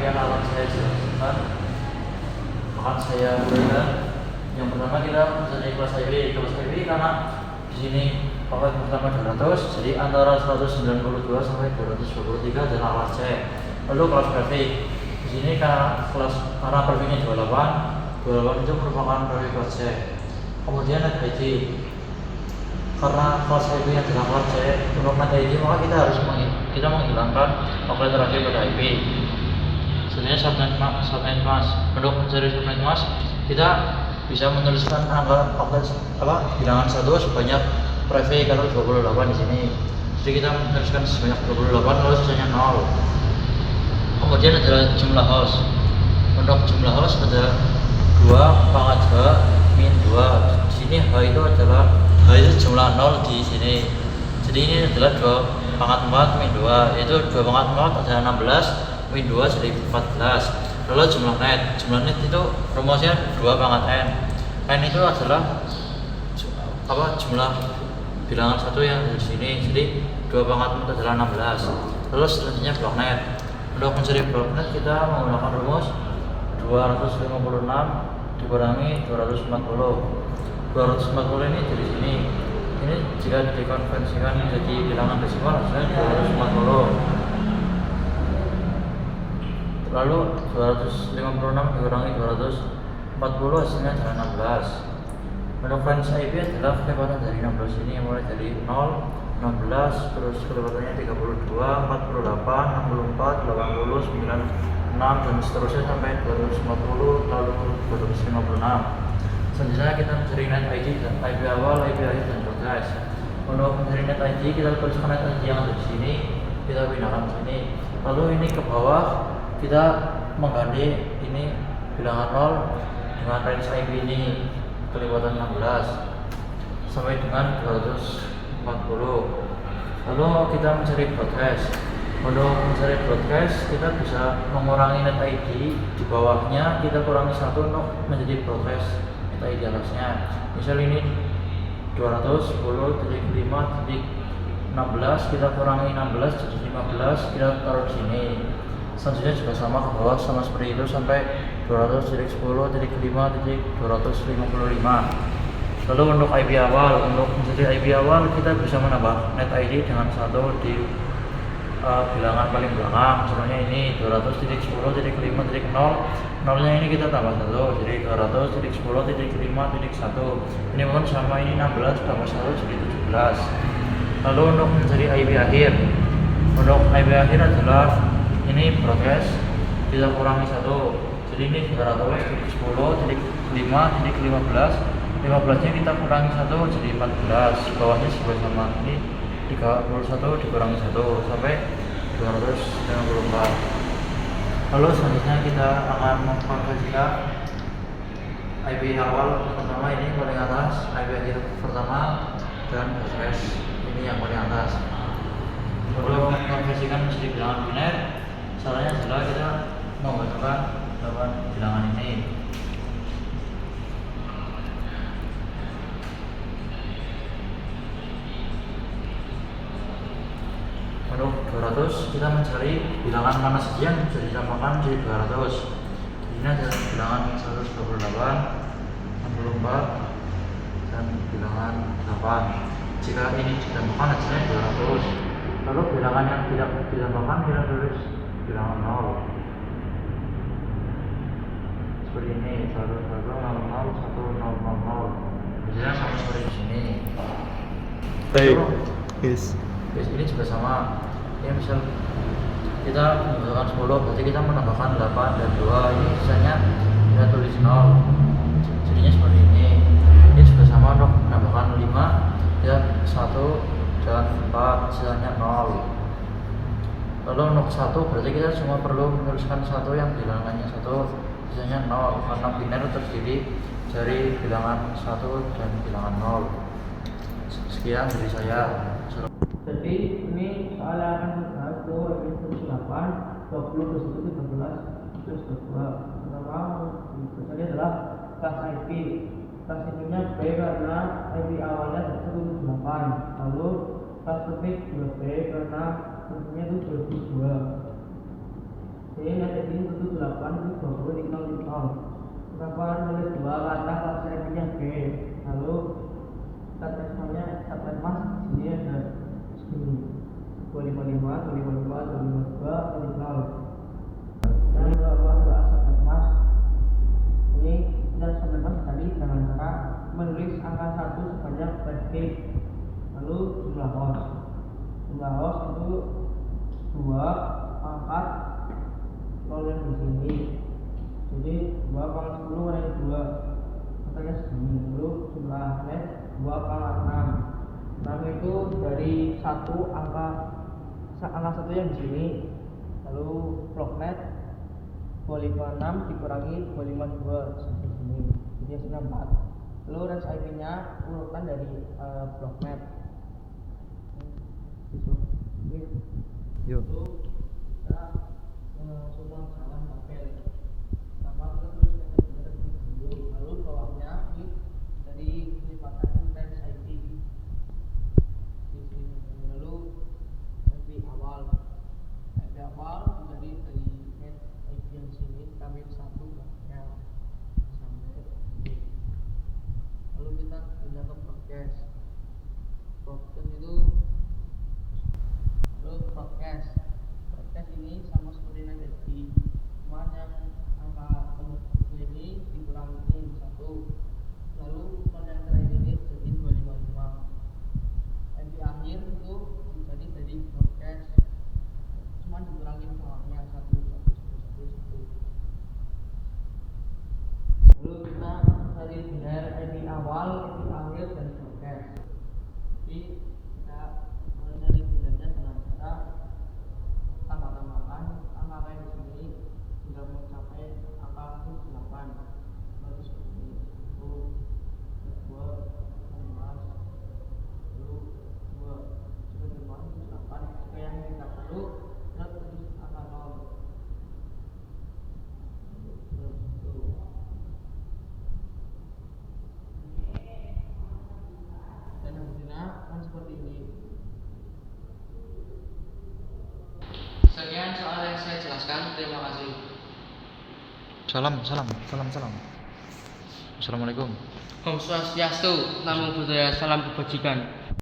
yang akan saya jelaskan akan saya uraikan. Yang pertama kita mencari kelas IB karena di sini pokok pertama 200, jadi antara 192 sampai 223 adalah kelas C. Lalu kelas grafik di sini karena grafiknya 28 itu merupakan grafik kelas C. Kemudian net ID, karena kelas IP nya adalah kelas C, untuk net ID maka kita menghilangkan operator terakhir pada IP. Sebenarnya subnet mask. Untuk mencari subnet mask kita bisa menuliskan angka bilangan 1 sebanyak private kalau 28 di sini. Jadi kita menuliskan sebanyak 28 lalu sisanya 0. Kemudian adalah jumlah host. Untuk jumlah host ada 2 pangkat H min 2. Di sini H itu jumlah 0 di sini. Jadi ini adalah 2 pangkat 4 min 2, yaitu 2 pangkat 4 adalah 16 min 2 jadi 14. Lalu jumlah net itu rumusnya 2 pangkat n. N itu adalah jumlah bilangan 1 yang di sini. Jadi 2 pangkat 4 adalah 16. Lalu selanjutnya blok net. Untuk mencari blok net kita menggunakan rumus 256 dikurangi 240. 240 ini dari sini. Ini jika dikonversikan menjadi bilangan desimal hasilnya 240. Lalu 256 dikurangi 240 hasilnya adalah 16. Untuk range IP adalah kecepatan dari 16 ini mulai dari 0, 16, terus kecepatannya 32, 48, 64, 80, 96 dan seterusnya sampai 250 lalu 256. Selanjutnya kita mencari net ID dan IP awal, IP akhir dan progress. Untuk mencari net ID kita tuliskan net ID yang ada di sini, kita pindahkan ke sini. Lalu ini ke bawah kita mengganti ini bilangan 0 dengan range IP ini kelipatan 16 sampai dengan 240. Lalu kita mencari broadcast. Untuk mencari broadcast kita bisa mengurangi net ID di bawahnya, kita kurangi 1 untuk menjadi broadcast net ID atasnya. Misal ini 210.5.16 kita kurangi 16 jadi 15, kita taruh di sini. Selanjutnya juga sama ke bawah sama seperti itu sampai 200.10.5.255. Lalu untuk IP awal, untuk mencari IP awal kita bisa menambah net ID dengan 1 di bilangan paling belakang. Contohnya ini 200.10.5.0, nolnya ini kita tambah 1 jadi 200.10.5.1. Ini pun sama, ini 16 tambah 1 jadi 17. Lalu untuk mencari IP akhir, untuk IP akhir adalah ini progress kita kurangi 1, jadi ini 200.10.5.15, 15 nya kita kurangi 1 jadi 14, bawahnya juga sama, ini 31 dikurangi 1 sampai 254. Lalu selanjutnya kita akan mengkonversikan IP awal pertama ini paling atas, IP akhir pertama dan progress ini yang paling atas. Untuk mengkonversikan menjadi bilangan biner, caranya adalah kita membutuhkan 8 bilangan ini. Untuk 200 kita mencari bilangan mana saja yang bisa ditambahkan jadi 200. Ini adalah bilangan 128, 64 dan bilangan 8. Jika ini ditambahkan hasilnya 200. Lalu bilangan yang tidak ditambahkan kita tulis bilangan 0 seperti ini, 100, hasilnya sama seperti di sini. Ini juga sama. Ini misal kita menambahkan 10, berarti kita menambahkan 8 dan 2, ini sisanya kita tulis 0, jadinya seperti ini. Ini juga sama dong, menambahkan 5 dan 1 dan 4, sisanya 0. Lalu untuk 1 berarti kita cuma perlu menuliskan 1 yang bilangannya 1, sisanya 0, karena biner terdiri dari bilangan 1 dan bilangan 0. Sekian dari saya. Jadi ini soal akan dibahas bahwa ini 8, 20 plus 1 13 plus 22. Pertama misalnya adalah kelas IP. Kelas IP-nya B karena IP awalnya 178. Lalu kelas grafik 2B karena tentunya itu 22. Jadi net ini butuh 8 itu 20 dikali 0. Kenapa nulis 2 karena kelas IP-nya B. Lalu subnetnya subnet mas sini ada segini 255, 255, 252, 0. Dan kalau subnet mas ini dan subnet mas tadi dengan cara menulis angka 1 sebanyak backtick. Lalu jumlah host itu 2 angkat 0 yang di sini. Jadi 2 pangkat 10 kali 2 angkanya segini. Lalu jumlah net 2 pangkat 6. 6 itu dari 1 angka 1 yang di sini. Lalu blocknet 256 dikurangi 252 sampai sini. Jadi hasilnya 4. Lalu range IP-nya urutan dari blocknet. Yuk. Lalu kita semua jalan tabel. Pertama kita tulis dulu. Lalu bawahnya ini dari kelipatan range IP di sini. Lalu IP awal jadi dari net IP yang sini kami 1 ya sampai ini. Lalu kita pindah ke broadcast itu. Lalu broadcast ini sama seperti net IP, cuma yang angka nomor ini dikurangin 1. Lalu yang terakhir ini jadi 255. IP akhir itu jadi dari broadcast, cuma dikurangin bawahnya 1. Lalu kita cari biner IP awal, IP akhir dan broadcast. Jadi kita mencari binernya dengan cara tambah-tambahkan angka yang di sini hingga mencapai angka 8. Lalu seperti ini 1, 2, 15, 2, sudah 8. Jika yang tidak perlu kita tulis angka 0. Dan hasilnya kan seperti ini. Sekian soal yang saya jelaskan. Terima kasih. Salam. Assalamualaikum. Om Swastiastu, Namo Buddhaya, salam kebajikan.